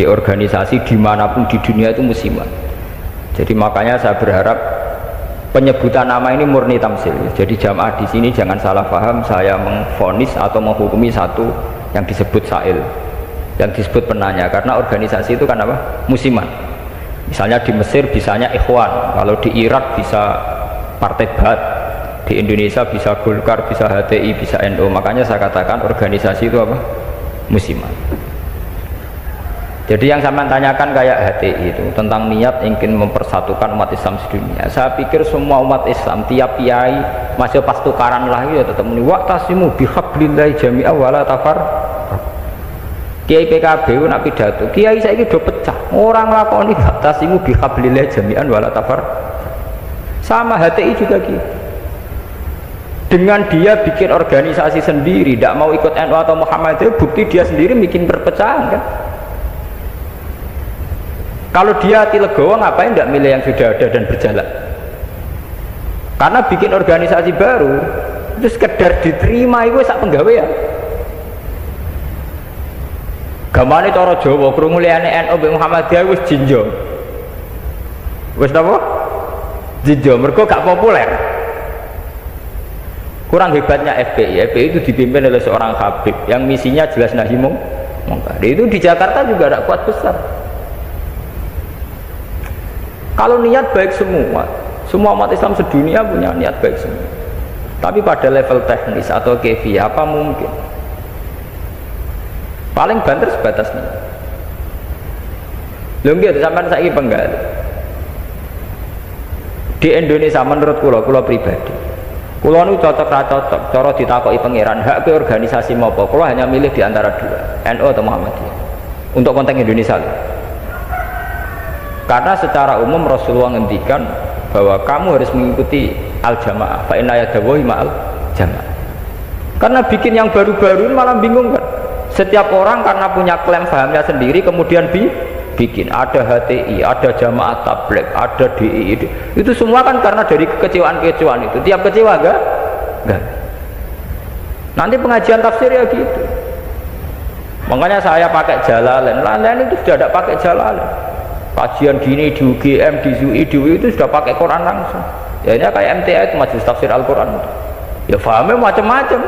di organisasi dimanapun di dunia itu musiman. Jadi makanya saya berharap penyebutan nama ini murni tamsil. Jadi jamaah di sini jangan salah paham saya mengvonis atau menghukumi satu yang disebut sa'il, yang disebut penanya, karena organisasi itu kan apa? Musiman. Misalnya di Mesir bisanya Ikhwan, kalau di Irak bisa Partai Ba'ath, di Indonesia bisa Golkar, bisa HTI, bisa NU. Makanya saya katakan organisasi itu apa? Musiman. Jadi yang saya tanyakan kayak HTI itu tentang niat ingin mempersatukan umat Islam sedunia. Saya pikir semua umat Islam tiap kiai masih pas tukaran lagi ya tetap muni waqtasimu bihablillahi jami'a wala tafar. Kiai PKB nak pidato, kiai saiki do pecah. Orang lakoni waqtasimu bihablillahi jami'an wala tafar. Sama HTI juga gitu. Dengan dia bikin organisasi sendiri, tidak mau ikut NU atau Muhammadiyah, bukti dia sendiri bikin perpecahan kan. Kalau dia hati legowo ngapain tidak milih yang sudah ada dan berjalan? Karena bikin organisasi baru itu sekedar diterima itu sak penggawean. Gamane cara Jawa krungu liyane NU mbek Muhammadiyah wis jinjo. Wis napa? Jinjo mergo gak populer. Kurang hebatnya FPI. FPI itu dipimpin oleh seorang Habib yang misinya jelas nahi mungkar. Itu di Jakarta juga ada kuat besar. Kalau niat baik semua umat Islam sedunia punya niat baik semua. Tapi pada level teknis atau kefiyah apa mungkin? Paling banter sebatas ini. Lho nggih sampean saiki penggali. Di Indonesia menurut kula pribadi. Kula nu cocok ra cocok cara ditakoki pangeran hak ke organisasi mopo. Kula hanya milih di antara dua, NU atau Muhammadiyah. Untuk konteks Indonesia. Karena secara umum Rasulullah ngendikan bahwa kamu harus mengikuti al-jamaah fa inna yadawahi ma'al jamaah. Karena bikin yang baru-baru malah bingung kan. Setiap orang karena punya klaim fahamnya sendiri kemudian bikin ada HTI, ada jamaah tabligh, ada DI. Itu semua kan karena dari kekecewaan-kekecewaan itu. Tiap kecewa enggak. Nanti pengajian tafsir ya gitu. Makanya saya pakai Jalalain. Lain itu sudah ada pakai Jalalain. Kajian gini di UGM, di UI, di UI itu sudah pakai Quran langsung. Ya ini kayak MTA itu Majelis Tafsir Al-Quran. Ya fahamnya macam-macam.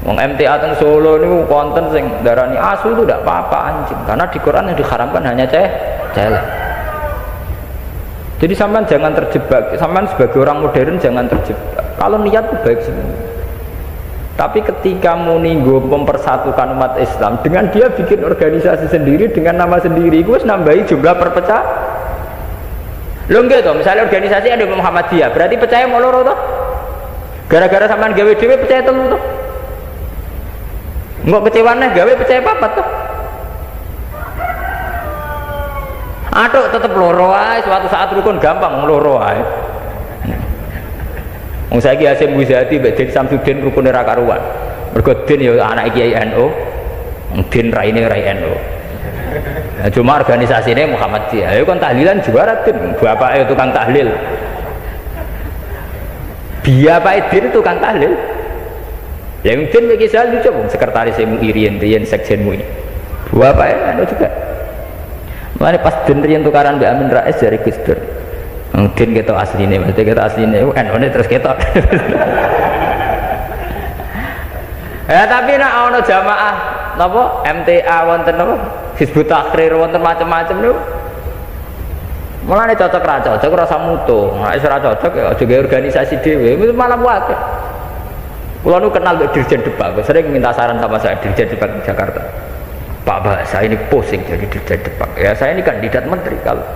Wong MTA teng Solo ini konten sing darani asu itu tidak apa-apa anjing. Karena di Quran yang diharamkan hanya celeng. Jadi sampean jangan terjebak. Sampean sebagai orang modern jangan terjebak. Kalau niat itu baik semua. Tapi ketika meninggu mempersatukan umat Islam dengan dia bikin organisasi sendiri dengan nama sendiri, gue nambahi jumlah perpecah. Lo enggak toh, misalnya organisasi ada Muhammadiyah, berarti percaya mau loro toh? Gara-gara sampean gawe dhewe percaya telu toh? Enggak kecewane gawe percaya papat toh? Aduh tetep loro ae, suatu saat rukun gampang loro ae. Wong saiki Hasyim Muzadi mbek Den Samsudin rukune ra karuan. Mergo Den ya anak Kiai NU, Den raine rai NU. Nah, cuma organisasine Muhammadiyah. Ayo kan tahlilan juara Den, bapake tukang tahlil. Bapake Den tukang tahlil. Yang Den iki selalu lucu, sekretaris MUI riyen sekjen MUI. Bapake NU juga. Mulane pas Den riyen tukaran mbek Amin Rais dari Gus Dur. Mungkin kita aslinya, maksudnya kita aslinya NU terus kita. Ya tapi nak ono jamaah, napa MTA wonten napa Hizbut Tahrir wonten macam-macam niku. Mulane cocok ra cocok rasa mutu. Nek ora cocok ya aja gawe organisasi dhewe, itu malah wae. Kula nu kenal Dirjen Depak, sering minta saran sama saya Dirjen Depak di Jakarta. Pak Bahasa ini pusing jadi Dirjen Depak. Ya saya ini kandidat menteri kalau.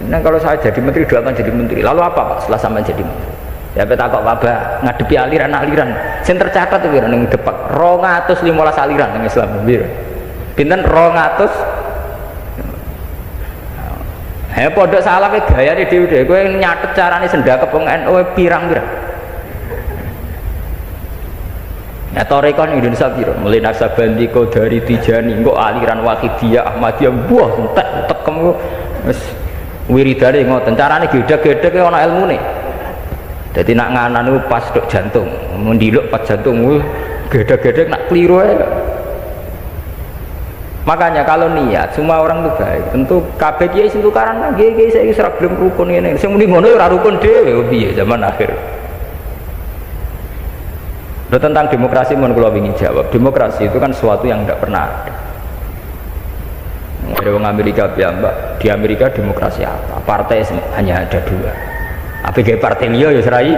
Nah kalau saya jadi menteri doakan jadi menteri. Lalu apa Pak setelah sampai jadi menteri? Ya peta kok Pak ngadepi aliran-aliran. Sing tercatat itu ning Depak 215 aliran ning Islam piro? Pinten 200. He pondok salafe gayane dhewe-dhewe kowe nyatet carane sendakep wong NU pirang-pirang. Ya torikon Indonesia piro? Mulai Naksabandi Qadari Tijani kok aliran Wahidiyah Ahmadiyah buah entek tekem wis wiridane ngoten carane gedhe-gedhe ana ilmune. Dadi nak nganan niku pas tok jantung, mendiluk pas jantung gedhe-gedhe nak kliru ae. Makanya kalau niat semua orang itu baik. Tentu kabeh kiai sing tukaran kan kiai saiki ora gelem rukun ngene. Sing muni ngono ora rukun dhewe piye zaman akhir. Loh, tentang demokrasi mohon kula ingin jawab. Demokrasi itu kan sesuatu yang tidak pernah ada. Ada orang Amerika bilang, Mbak, di Amerika demokrasi apa? Partai hanya ada dua. Apa kayak partai liya ya serai?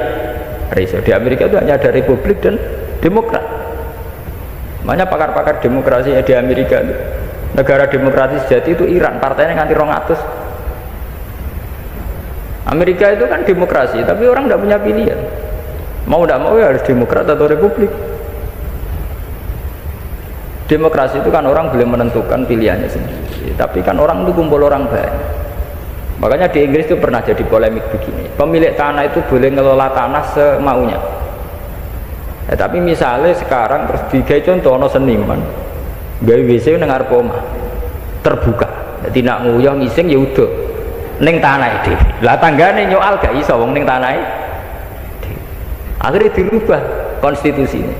Riso. Di Amerika itu hanya ada Republik dan Demokrat. Makanya pakar-pakar demokrasi ya di Amerika itu. Negara demokratis sejati itu Iran, partainya nganti 200. Amerika itu kan demokrasi, tapi orang tidak punya pilihan. Mau tidak mau ya harus Demokrat atau Republik. Demokrasi itu kan orang boleh menentukan pilihannya sendiri, tapi kan orang itu kumpul orang banyak. Makanya di Inggris itu pernah jadi polemik begini, pemilik tanah itu boleh ngelola tanah semaunya. Ya, tapi misalnya sekarang terus digawe contoh ono seniman gawe WC nang ngarep omah terbuka, jadi nak nguyah ngising ya udah ning tanah dhewe. Lah tanggane nyoal gak iso wong ning tanahe dhewe. Akhirnya dirubah konstitusinya,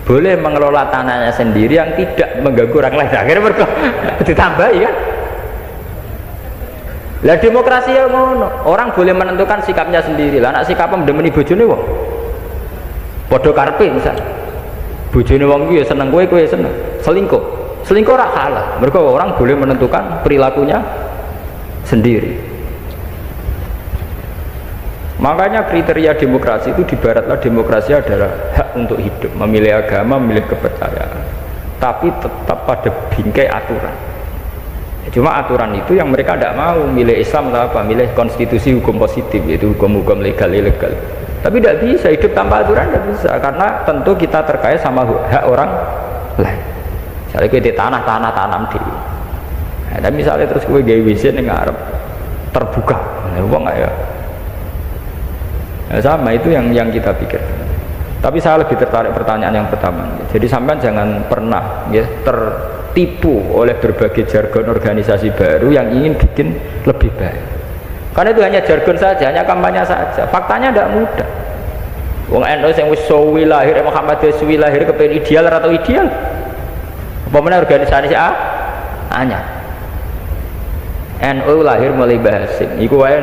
boleh mengelola tanahnya sendiri yang tidak mengganggu orang lain. Akhirnya mereka ditambahi kan. Lah demokrasi ya ngono, orang boleh menentukan sikapnya sendiri. Lah anak sikapnya mendemeni bojone wong padha karepe misal bojone wong iki ya seneng kowe ya seneng selingkuh ora halal. Mereka orang boleh menentukan perilakunya sendiri. Makanya kriteria demokrasi itu di barat lah, demokrasi adalah hak untuk hidup, memilih agama, memilih kepercayaan, tapi tetap pada bingkai aturan. Cuma aturan itu yang mereka tidak mau, milih Islam atau apa, milih konstitusi hukum positif, yaitu hukum-hukum legal ilegal. Tapi tidak bisa hidup tanpa aturan, tidak bisa, karena tentu kita terkait sama hak orang lain. Misalnya kita di tanah tanam di, nah, tapi misalnya terus gue gawe WC ning ngarep terbuka, apa enggak ya? Nah, sama itu yang kita pikir. Tapi saya lebih tertarik pertanyaan yang pertama. Jadi sampean jangan pernah ya tertipu oleh berbagai jargon organisasi baru yang ingin bikin lebih baik. Karena itu hanya jargon saja, hanya kampanye saja. Faktanya tidak mudah. Wong NU yang wis suwi lahir, Muhammadiyah suwi lahir kepengen ideal atau ideal? Apa mana organisasi hanya NU lahir mulai Bahasim. Iku wae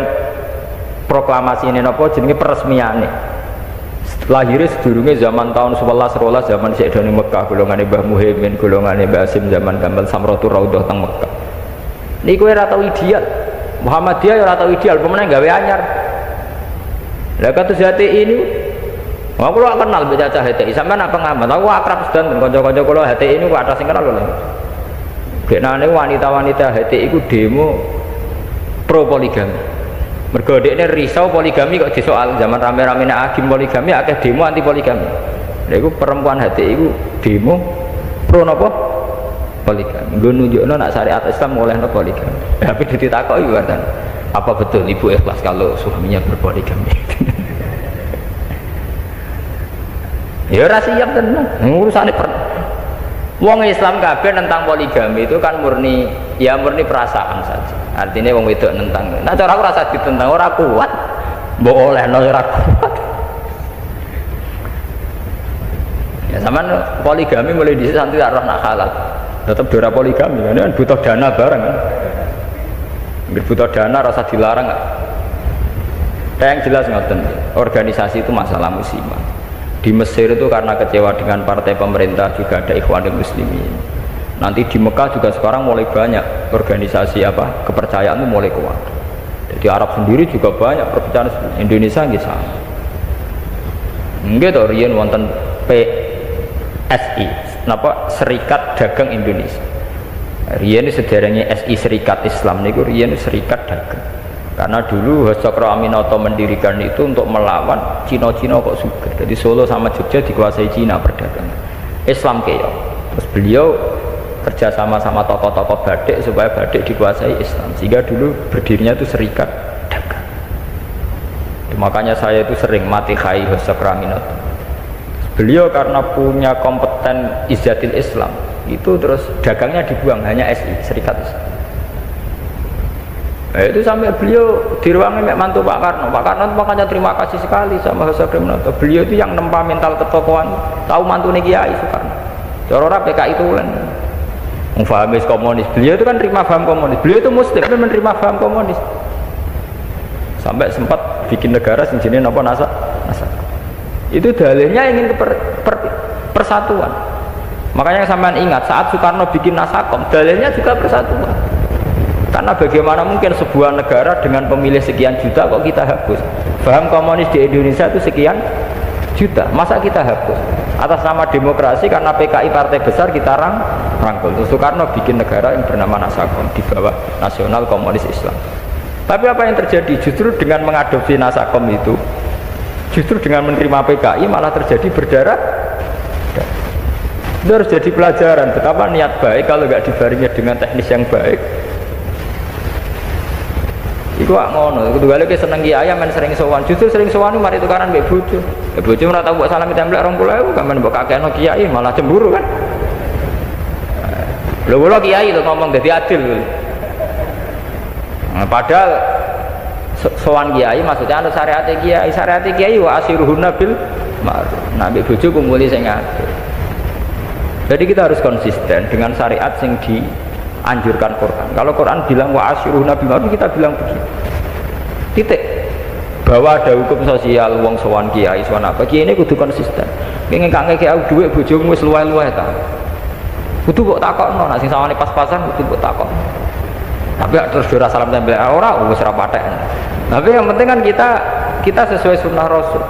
proklamasi ini apa jenenge peresmiane. Lahirnya sedurunge zaman tahun 11 zaman Sayyidina Mekah, golongane Mbah Muhaimin, golongane Mbah Hasim zaman Gambal Samratul Raudhah teng Mekah. Niku ora tau ideal. Muhammadiyah ora tau ideal, pemenang gawe anyar. Lah kados HTI ini aku lo kenal baca HTI, sampean apa ngamat? Aku akrab sedan kanca-kanca kula HTI ini kok atas sing kenal lho. Genane wanita-wanita HTI iku demo pro poligami. Mergo dekne risau poligami kok disoal zaman rame-rame nek agim poligami akeh demo anti poligami. Lha iku perempuan HTI iku demo pro napa? Poligami. Nggo nunjukno nek syariat Islam olehno poligami. Tapi ditakoki wartan, apa betul ibu ikhlas kalau suaminya berpoligami? Ya ora siap tenan. Urusane wong Islam kabeh tentang poligami itu kan murni perasaan saja. Artinya wong wedok nentang. Nah cara aku rasa ditentang ora kuat. Mbok olehno ora kuat. Ya sampean poligami mulai dhisik santi tak roh nak halal. Tetep dora poligami kan butuh dana bareng kan. Butuh dana rasa dilarang enggak? Yang jelas ngoten, organisasi itu masalah musiman. Di Mesir itu karena kecewa dengan partai pemerintah juga ada Ikhwanul Muslimin. Nanti di Mekah juga sekarang mulai banyak organisasi kepercayaan itu mulai kuat. Di Arab sendiri juga banyak perpecahan. Indonesia nggih sama. Nggih to riyen wonten PSI, Serikat Dagang Indonesia. Riyen sederenge SI Serikat Islam niku riyen Serikat Dagang. Karena dulu Hasakra Aminoto mendirikan itu untuk melawan Cina-Cina kok suka. Jadi Solo sama Jogja dikuasai Cina perdagangan. Islam keok. Terus beliau kerjasama sama tokoh-tokoh batik supaya batik dikuasai Islam. Sehingga dulu berdirinya itu Serikat Dagang. Makanya saya itu sering mati khai Hasakra Aminoto. Beliau karena punya kompeten Izzatil Islam itu terus dagangnya dibuang, hanya SI Serikat Islam. Itu sampai beliau di ruangnya mantu Pak Karno. Pak Karno makanya terima kasih sekali sama Hasakra Aminoto. Beliau itu yang nempa mental ketokohan, tahu mantu Kiai Soekarno. Cara PKI itu Fahamis komunis, beliau itu kan terima paham komunis, beliau itu muslim tapi menerima paham komunis, sampai sempat bikin negara sejenis apa nasa. Itu dalilnya ingin persatuan. Makanya sampean ingat saat Soekarno bikin Nasakom, dalilnya juga persatuan. Karena bagaimana mungkin sebuah negara dengan pemilih sekian juta kok kita hapus? Paham komunis di Indonesia itu sekian juta, masa kita hapus? Atas nama demokrasi karena PKI partai besar kita rangkul. Soekarno bikin negara yang bernama Nasakom di bawah Nasional Komunis Islam. Tapi apa yang terjadi? Justru dengan mengadopsi Nasakom itu, justru dengan menerima PKI malah terjadi berdarah. Itu harus jadi pelajaran betapa niat baik kalau nggak dibarengi dengan teknis yang baik. Iku gak ngono, kedua lagi seneng kiai men sering sowan. Justru sering sowan itu mari tukaran mbek bojo. Ya bojo ora tau mbok salami templek 20.000 gak men mbok kakekno kiai malah cemburu kan. Lho kula kiai itu ngomong dadi adil. Nah, padahal sowan kiai maksudnya anu syariat kiai wa asiruhunna bil ma'ruf. Nah mbek bojo kumpuli sing adil. Jadi kita harus konsisten dengan syariat sing dianjurkan Quran. Kalau Quran bilang wa asyiruhunna bil ma'ruf, kita bilang begitu. Titik. Bahwa ada hukum sosial wong sowan kiai sowan apa. Kiai ini kudu konsisten. Pengen kangge kiai dhuwit bojomu wis luweh-luweh ta. Kudu kok takokno nek sing sawane pas-pasan kudu kok takokno. Tapi terus ora salam tempel ora wis ora patek. Tapi yang penting kan kita sesuai sunnah Rasul.